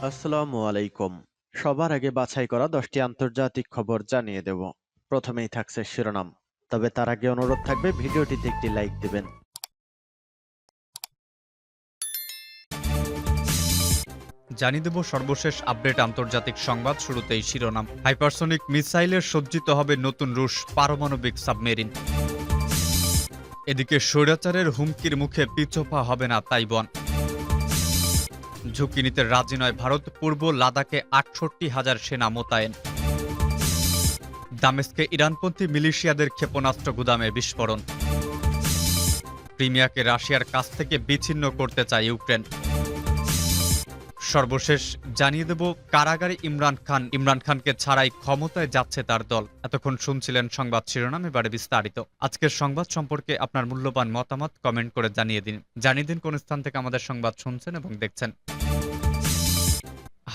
আসসালামু আলাইকুম। সবার আগে বাছাই করা 10টি আন্তর্জাতিক খবর জানিয়ে দেব। প্রথমেই থাকছে শিরোনাম। তবে তার আগে অনুরোধ থাকবে ভিডিওটিতে একটি লাইক দিবেন। জানিয়ে দেব সর্বশেষ আপডেট আন্তর্জাতিক সংবাদ। শুরুতেই শিরোনাম। হাইপারসনিক মিসাইলের সজ্জিত হবে নতুন রুশ পারমাণবিক সাবমেরিন। এদিকে স্বৈরাচারের হুমকির মুখে পিছপা হবে না তাইওয়ান। ঝুঁকি নিতে রাজি নয় ভারত, পূর্ব লাদাখে ৬৮,০০০ সেনা মোতায়েন। দামেস্কে ইরানপন্থী মিলিশিয়াদের ক্ষেপণাস্ত্র গুদামে বিস্ফোরণ। ক্রিমিয়াকে রাশিয়ার কাছ থেকে বিচ্ছিন্ন করতে চায় ইউক্রেন। সর্বশেষ জানিয়ে দেব কারাগারে ইমরান খানকে ছাড়াই ক্ষমতায় যাচ্ছে তার দল। এতক্ষণ শুনছিলেন সংবাদ শিরোনাম, এবারে বিস্তারিত। আজকের সংবাদ সম্পর্কে আপনার মূল্যবান মতামত কমেন্ট করে জানিয়ে দিন কোন স্থান থেকে আমাদের সংবাদ শুনছেন এবং দেখছেন।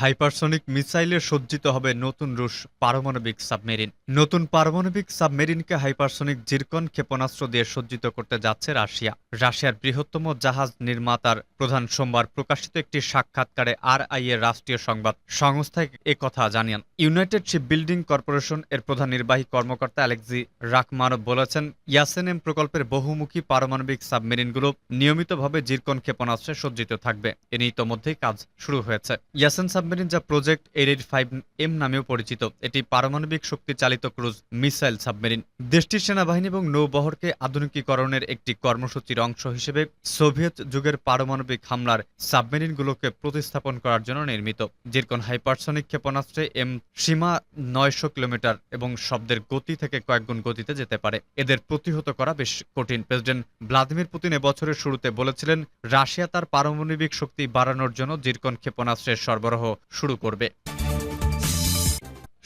হাইপারসনিক মিসাইলে সজ্জিত হবে নতুন রুশ পারমাণবিক সাবমেরিন। নতুন পারমাণবিক সাবমেরিনকে হাইপারসনিক জিরকন ক্ষেপণাস্ত্র দিয়ে সজ্জিত করতে যাচ্ছে রাশিয়া। রাশিয়ার বৃহত্তম জাহাজ নির্মাতার প্রধান সোমবার প্রকাশিত একটি সাক্ষাৎকারে আরআই এর রাষ্ট্রীয় সংবাদ সংস্থায় একথা জানিয়েন। ইউনাইটেড শিপ বিল্ডিং কর্পোরেশন এর প্রধান নির্বাহী কর্মকর্তা অ্যালেক্সি রাখমানভ বলেছেন, ইয়াসেনএম প্রকল্পের বহুমুখী পারমাণবিক সাবমেরিনগুলো নিয়মিতভাবে জিরকন ক্ষেপণাস্ত্রে সজ্জিত থাকবে। এ নিয়ে ইতোমধ্যেই কাজ শুরু হয়েছে। ইয়াসেন সাবমেরিন, যা প্রজেক্ট 885M নামেও পরিচিত, এটি পারমাণবিক শক্তি চালিত ক্রুজ মিসাইল সাবমেরিন। দেশটির সেনাবাহিনী এবং নৌবহরকে আধুনিকীকরণের একটি কর্মসূচির অংশ হিসেবে সোভিয়েত যুগের পারমাণবিক হামলার সাবমেরিনগুলোকে প্রতিস্থাপন করার জন্য নির্মিত। জিরকন হাইপারসনিক ক্ষেপণাস্ত্রে সীমা ৯০০ কিলোমিটার এবং শব্দের গতি থেকে কয়েকগুণ গতিতে যেতে পারে। এদের প্রতিহত করা বেশ কঠিন। প্রেসিডেন্ট ভ্লাদিমির পুতিন এবছরের শুরুতে বলেছিলেন, রাশিয়া তার পারমাণবিক শক্তি বাড়ানোর জন্য জিরকন ক্ষেপণাস্ত্রের সরবরাহ শুরু করবে।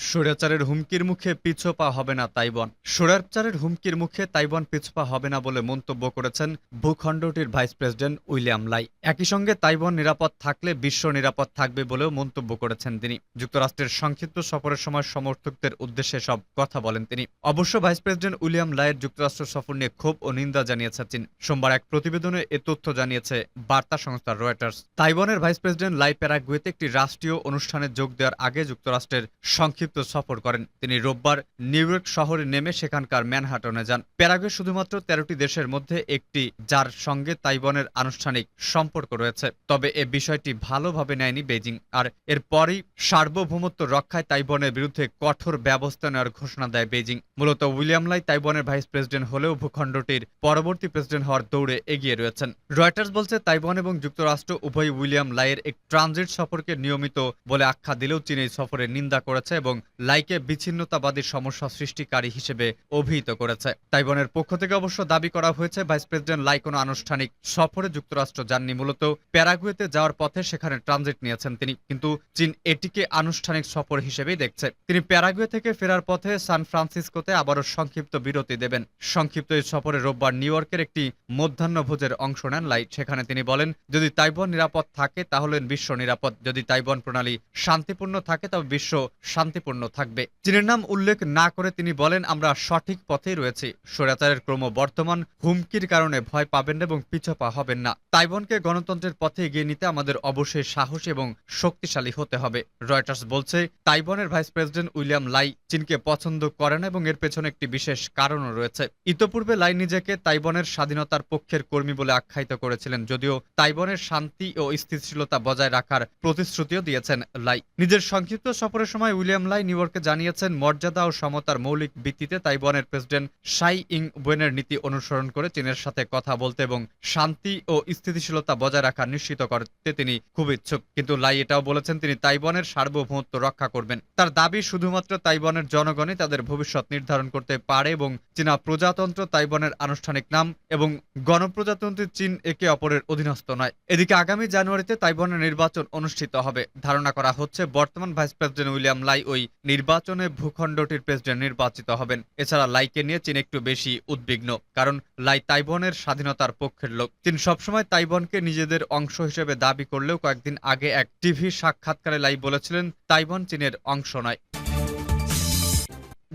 স্বৈরাচারের হুমকির মুখে পিছপা হবে না তাইওয়ান। স্বৈরাচারের হুমকির মুখে তাইওয়ান পিছপা হবে না বলে মন্তব্য করেছেন ভূখণ্ডটির ভাইস প্রেসিডেন্ট উইলিয়াম লাই। একই সঙ্গে তাইওয়ান নিরাপদ থাকলে বিশ্ব নিরাপদ থাকবে বলেও মন্তব্য করেছেন তিনি। যুক্তরাষ্ট্রের সংক্ষিপ্ত সফরের সময় সমর্থকদের উদ্দেশ্যে সব কথা বলেন তিনি। অবশ্য ভাইস প্রেসিডেন্ট উইলিয়াম লাইয়ের যুক্তরাষ্ট্র সফর নিয়ে ক্ষোভ ও নিন্দা জানিয়েছে চীন। সোমবার এক প্রতিবেদনে এ তথ্য জানিয়েছে বার্তা সংস্থা রয়টার্স। তাইওয়ানের ভাইস প্রেসিডেন্ট লাই প্যারাগুয়েতে একটি রাষ্ট্রীয় অনুষ্ঠানে যোগ দেওয়ার আগে যুক্তরাষ্ট্রের সংক্ষিপ্ত সফর করেন। তিনি রোববার নিউ ইয়র্ক শহরে নেমে সেখানকার ম্যানহাটনে যান। প্যারাগুয়ে শুধুমাত্র 13টি দেশের মধ্যে একটি যার সঙ্গে তাইওয়ানের আনুষ্ঠানিক সম্পর্ক রয়েছে। তবে এ বিষয়টি ভালোভাবে নেয়নি বেইজিং। আর এরপরই সার্বভৌমত্ব রক্ষায় তাইওয়ানের বিরুদ্ধে কঠোর ব্যবস্থা নেওয়ার ঘোষণা দেয় বেইজিং। মূলত উইলিয়াম লাই তাইওয়ানের ভাইস প্রেসিডেন্ট হলেও ভূখণ্ডটির পরবর্তী প্রেসিডেন্ট হওয়ার দৌড়ে এগিয়ে রয়েছেন। রয়টার্স বলছে, তাইওয়ান এবং যুক্তরাষ্ট্র উভয় উইলিয়াম লাইয়ের এক ট্রানজিট সফরকে নিয়মিত বলে আখ্যা দিলেও চীন এই সফরের নিন্দা করেছে এবং লাইকে বিচ্ছিন্নতাবাদী সমস্যা সৃষ্টিকারী হিসেবে অভিহিত করেছে। তাইওয়ানের পক্ষ থেকে অবশ্য দাবি করা হয়েছে, ভাইস প্রেসিডেন্ট লাই কোনো আনুষ্ঠানিক সফরে যুক্তরাষ্ট্র যাননি। মূলত প্যারাগুয়েতে যাওয়ার পথে সেখানে ট্রানজিট নিয়েছেন তিনি, কিন্তু চীন এটিকে আনুষ্ঠানিক সফর হিসেবেই দেখছে। তিনি প্যারাগুয়ে থেকে ফেরার পথে সান ফ্রান্সিসকোতে আবারও সংক্ষিপ্ত বিরতি দেবেন। সংক্ষিপ্ত এই সফরে রোববার নিউ ইয়র্কের একটি মধ্যাহ্নভোজের অংশ নেন লাই। সেখানে তিনি বলেন, যদি তাইওয়ান নিরাপদ থাকে তাহলে বিশ্ব নিরাপদ, যদি তাইওয়ান প্রণালী শান্তিপূর্ণ থাকে তবে বিশ্ব শান্তিপূর্ণ থাকবে। চীনের নাম উল্লেখ না করে তিনি বলেন, আমরা সঠিক পথেই রয়েছি। স্বৈরাচারের ক্রমবর্ধমান হুমকির কারণে ভয় পাবেন না এবং পিছপা হবেন না। তাইওয়ানকে গণতন্ত্রের পথে এগিয়ে নিতে আমাদের অবশ্যই সাহসী এবং শক্তিশালী হতে হবে। রয়টার্স বলছে, তাইওয়ানের ভাইস প্রেসিডেন্ট উইলিয়াম লাই চীনকে পছন্দ করেন এবং এর পেছনে একটি বিশেষ কারণও রয়েছে। ইতোপূর্বে লাই নিজেকে তাইওয়ানের স্বাধীনতার পক্ষের কর্মী বলে আখ্যায়িত করেছিলেন, যদিও তাইওয়ানের শান্তি ও স্থিতিশীলতা বজায় রাখার প্রতিশ্রুতিও দিয়েছেন লাই। নিজের সংক্ষিপ্ত সফরের সময় উইলিয়াম লাই নিউ ইয়র্কে জানিয়েছেন, মর্যাদা ও সমতার মৌলিক ভিত্তিতে তাইওয়ানের প্রেসিডেন্ট সাই ইং ওয়েনের নীতি অনুসরণ করে চীনের সাথে কথা বলতে এবং শান্তি ও স্থিতিশীলতা বজায় রাখা নিশ্চিত করতে তিনি খুব ইচ্ছুক। কিন্তু লাই এটাও বলেছেন, তিনি তাইওয়ানের সার্বভৌমত্ব রক্ষা করবেন। তার দাবি, শুধুমাত্র তাইওয়ানের জনগণই তাদের ভবিষ্যৎ নির্ধারণ করতে পারে এবং চীনা প্রজাতন্ত্র তাইওয়ানের আনুষ্ঠানিক নাম এবং গণপ্রজাতন্ত্রী চীন একে অপরের অধীনস্থ নয়। এদিকে আগামী জানুয়ারিতে তাইওয়ানের নির্বাচন অনুষ্ঠিত হবে। ধারণা করা হচ্ছে বর্তমান ভাইস প্রেসিডেন্ট উইলিয়াম লাই ওই নির্বাচনে ভূখণ্ডটির প্রেসিডেন্ট নির্বাচিত হবেন। এছাড়া লাইকে নিয়ে চীন একটু বেশি উদ্বিগ্ন, কারণ লাই তাইওয়ানের স্বাধীনতার পক্ষের লোক। চীন সবসময় তাইওয়ানকে নিজেদের অংশ হিসেবে দাবি করলেও কয়েকদিন আগে এক টিভি সাক্ষাৎকারে লাই বলেছিলেন, তাইওয়ান চীনের অংশ নয়।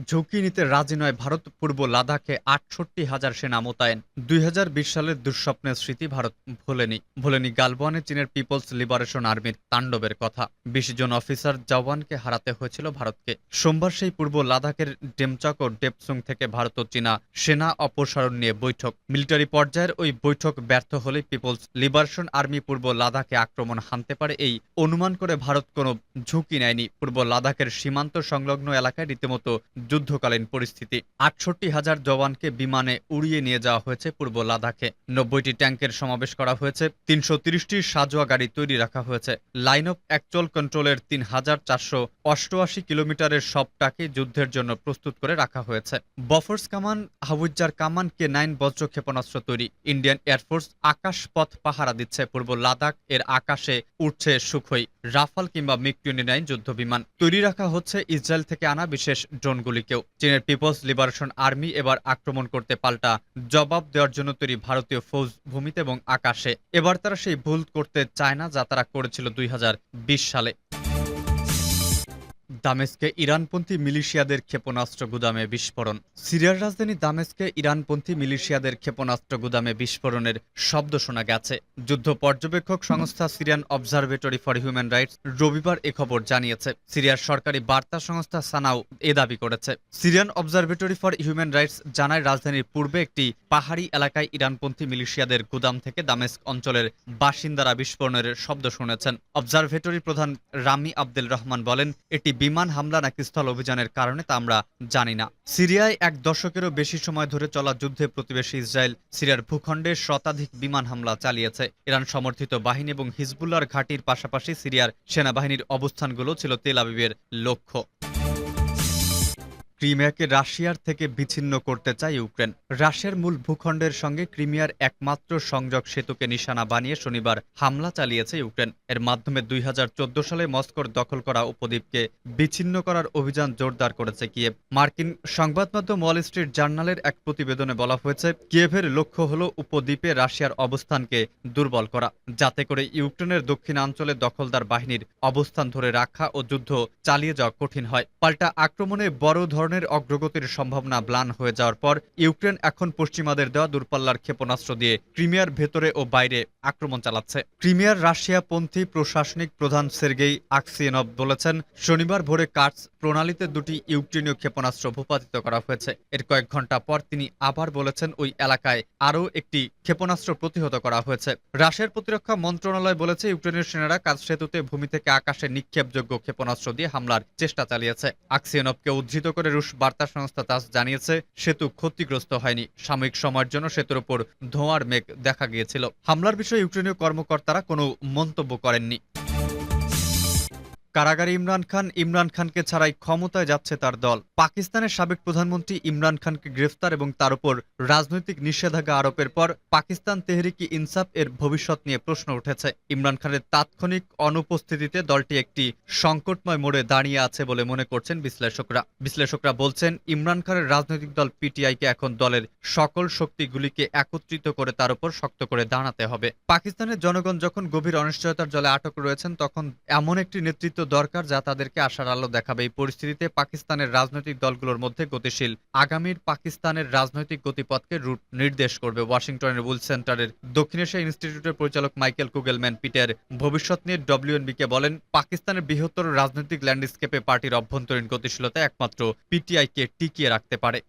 ঝুঁকি নিতে রাজি নয় ভারত, পূর্ব লাদাখে ৬৮,০০০ সেনা মোতায়েন। ২০২০ সালের দুঃস্বপ্নের স্মৃতি ভারত ভোলেনি গালওয়ানে চীনের পিপলস লিবারেশন আর্মির তাণ্ডবের কথা। ২০ জন অফিসার জওয়ানকে হারাতে হয়েছিল ভারতকে। সোমবার সেই পূর্ব লাদাখের ডেমচক ও ডেপসুং থেকে ভারত ও চীনা সেনা অপসারণ নিয়ে বৈঠক। মিলিটারি পর্যায়ের ওই বৈঠক ব্যর্থ হলে পিপলস লিবারেশন আর্মি পূর্ব লাদাখে আক্রমণ হানতে পারে এই অনুমান করে ভারত কোনো ঝুঁকি নেয়নি। পূর্ব লাদাখের সীমান্ত সংলগ্ন এলাকায় রীতিমতো যুদ্ধকালীন পরিস্থিতি। ৬৮,০০০ জওয়ানকে বিমানে উড়িয়ে নিয়ে যাওয়া হয়েছে পূর্ব লাদাখে। ৯০টি ট্যাঙ্কের সমাবেশ করা হয়েছে। ৩৩০টি সাঁজোয়া গাড়ি তৈরি রাখা হয়েছে। লাইন অফ অ্যাকচুয়াল কন্ট্রোলের ৩,৪৮৮ কিলোমিটারের সবটাকে যুদ্ধের জন্য প্রস্তুত করে রাখা হয়েছে। বফোর্স কামান, হাউইজার কামান, K9 বজ্র ক্ষেপণাস্ত্র তৈরি। ইন্ডিয়ান এয়ারফোর্স আকাশপথ পাহারা দিচ্ছে। পূর্ব লাদাখ এর আকাশে উঠছে সুখোই, রাফাল কিংবা মিগ-29 যুদ্ধ বিমান। তৈরি রাখা হচ্ছে ইসরায়েল থেকে আনা বিশেষ ড্রোনগুলিকেও। চীনের পিপলস লিবারেশন আর্মি এবার আক্রমণ করতে পাল্টা জবাব দেওয়ার জন্য তৈরি ভারতীয় ফৌজ ভূমিতে এবং আকাশে। এবার তারা সেই ভুল করতে চায় না যা তারা করেছিল ২০২০ সালে। দামেস্কে ইরানপন্থী মিলিশিয়াদের ক্ষেপণাস্ত্র গুদামে বিস্ফোরণ। সিরিয়ার রাজধানী দামেস্কে ইরানপন্থী মিলিশিয়াদের ক্ষেপণাস্ত্র গুদামে বিস্ফোরণের শব্দ শোনা গেছে। যুদ্ধ পর্যবেক্ষক সংস্থা Syrian observatory for human rights রবিবার এ খবর জানিয়েছে। সিরিয়ার সরকারি বার্তা সংস্থা সানাও এ দাবি করেছে। Syrian observatory for human rights জানায়, রাজধানীর পূর্বে একটি পাহাড়ি এলাকায় ইরানপন্থী মিলিশিয়াদের গুদাম থেকে দামেস্ক অঞ্চলের বাসিন্দারা বিস্ফোরণের শব্দ শুনেছেন। অবজারভেটরি প্রধান রামি আব্দুল রহমান বলেন, এটি বিমান হামলা নাকি স্থল অভিযানের কারণে তা আমরা জানি না। সিরিয়ায় এক দশকেরও বেশি সময় ধরে চলা যুদ্ধে প্রতিবেশী ইসরায়েল সিরিয়ার ভূখণ্ডে শতাধিক বিমান হামলা চালিয়েছে। ইরান সমর্থিত বাহিনী এবং হিজবুল্লাহর ঘাঁটির পাশাপাশি সিরিয়ার সেনাবাহিনীর অবস্থানগুলো ছিল তেল আবিবের লক্ষ্য। ক্রিমিয়াকে রাশিয়ার থেকে বিচ্ছিন্ন করতে চায় ইউক্রেন। রাশিয়ার মূল ভূখণ্ডের সঙ্গে ক্রিমিয়ার একমাত্র সংযোগ সেতুকে নিশানা বানিয়ে শনিবার হামলা চালিয়েছে ইউক্রেন। এর মাধ্যমে ২০১৪ সালে মস্কোর দখল করা উপদ্বীপকে বিচ্ছিন্ন করার অভিযান জোরদার করেছে কিয়েভ। মার্কিন সংবাদমাধ্যম ওয়াল স্ট্রিট জার্নালের এক প্রতিবেদনে বলা হয়েছে, কিয়েভের লক্ষ্য হল উপদ্বীপে রাশিয়ার অবস্থানকে দুর্বল করা, যাতে করে ইউক্রেনের দক্ষিণাঞ্চলে দখলদার বাহিনীর অবস্থান ধরে রাখা ও যুদ্ধ চালিয়ে যাওয়া কঠিন হয়। পাল্টা আক্রমণে বড় ধরনের অগ্রগতির সম্ভাবনা ম্লান হয়ে যাওয়ার পর ইউক্রেন এখন পশ্চিমাদের দেওয়া দূরপাল্লার ক্ষেপণাস্ত্র দিয়ে ক্রিমিয়ার ভেতরে ও বাইরে আক্রমণ চালাচ্ছে। ক্রিমিয়ার রাশিয়াপন্থী প্রশাসনিক প্রধান সের্গেই আকসিয়েনভ বলেছেন, শনিবার ভোরে কার্স প্রণালীতে দুটি ইউক্রেনীয় ক্ষেপণাস্ত্র ভূপাতিত করা হয়েছে। এর কয়েক ঘন্টা পর তিনি আবার বলেছেন, ওই এলাকায় আরও একটি ক্ষেপণাস্ত্র প্রতিহত করা হয়েছে। রাশিয়ার প্রতিরক্ষা মন্ত্রণালয় বলেছে, ইউক্রেনের সেনারা কাজ সেতুতে ভূমি থেকে আকাশে নিক্ষেপযোগ্য ক্ষেপণাস্ত্র দিয়ে হামলার চেষ্টা চালিয়েছে। আকসিয়েনভকে উদ্ধৃত করে রুশ বার্তা সংস্থা তাস জানিয়েছে, সেতু ক্ষতিগ্রস্ত হয়নি। সাময়িক সময়ের জন্য সেতুর উপর ধোঁয়ার মেঘ দেখা গিয়েছিল। হামলার বিষয়ে ইউক্রেনীয় কর্মকর্তারা কোনো মন্তব্য করেননি। কারাগারে ইমরান খানকে ছাড়াই ক্ষমতায় যাচ্ছে তার দল। পাকিস্তানের সাবেক প্রধানমন্ত্রী ইমরান খানকে গ্রেফতার এবং তার উপর রাজনৈতিক নিষেধাজ্ঞা আরোপের পর পাকিস্তান তেহরিকি ইনসাফ এর ভবিষ্যৎ নিয়ে প্রশ্ন উঠেছে। ইমরান খানের তাৎক্ষণিক অনুপস্থিতিতে দলটি একটি সংকটময় মোড়ে দাঁড়িয়ে আছে বলে মনে করছেন বিশ্লেষকরা বলছেন, ইমরান খানের রাজনৈতিক দল পিটিআইকে এখন দলের সকল শক্তিগুলিকে একত্রিত করে তার উপর শক্ত করে দাঁড়াতে হবে। পাকিস্তানের জনগণ যখন গভীর অনিশ্চয়তার জলে আটক রয়েছেন, তখন এমন একটি নেতৃত্ব দরকার যা তাদেরকে আশার আলো দেখাবে। এই পরিস্থিতিতে পাকিস্তানের রাজনৈতিক দলগুলোর মধ্যে গতিশীল আগামীর পাকিস্তানের রাজনৈতিক গতিপথকে রুট নির্দেশ করবে। ওয়াশিংটনের উইল সেন্টারের দক্ষিণ এশিয়া ইনস্টিটিউটের পরিচালক মাইকেল কুগেলম্যান পিটের ভবিষ্যৎ নিয়ে ডব্লিউএনবিকে বলেন, পাকিস্তানের বৃহত্তর রাজনৈতিক ল্যান্ডস্কেপে পার্টির অভ্যন্তরীণ গতিশীলতা একমাত্র পিটিআইকে টিকিয়ে রাখতে পারে।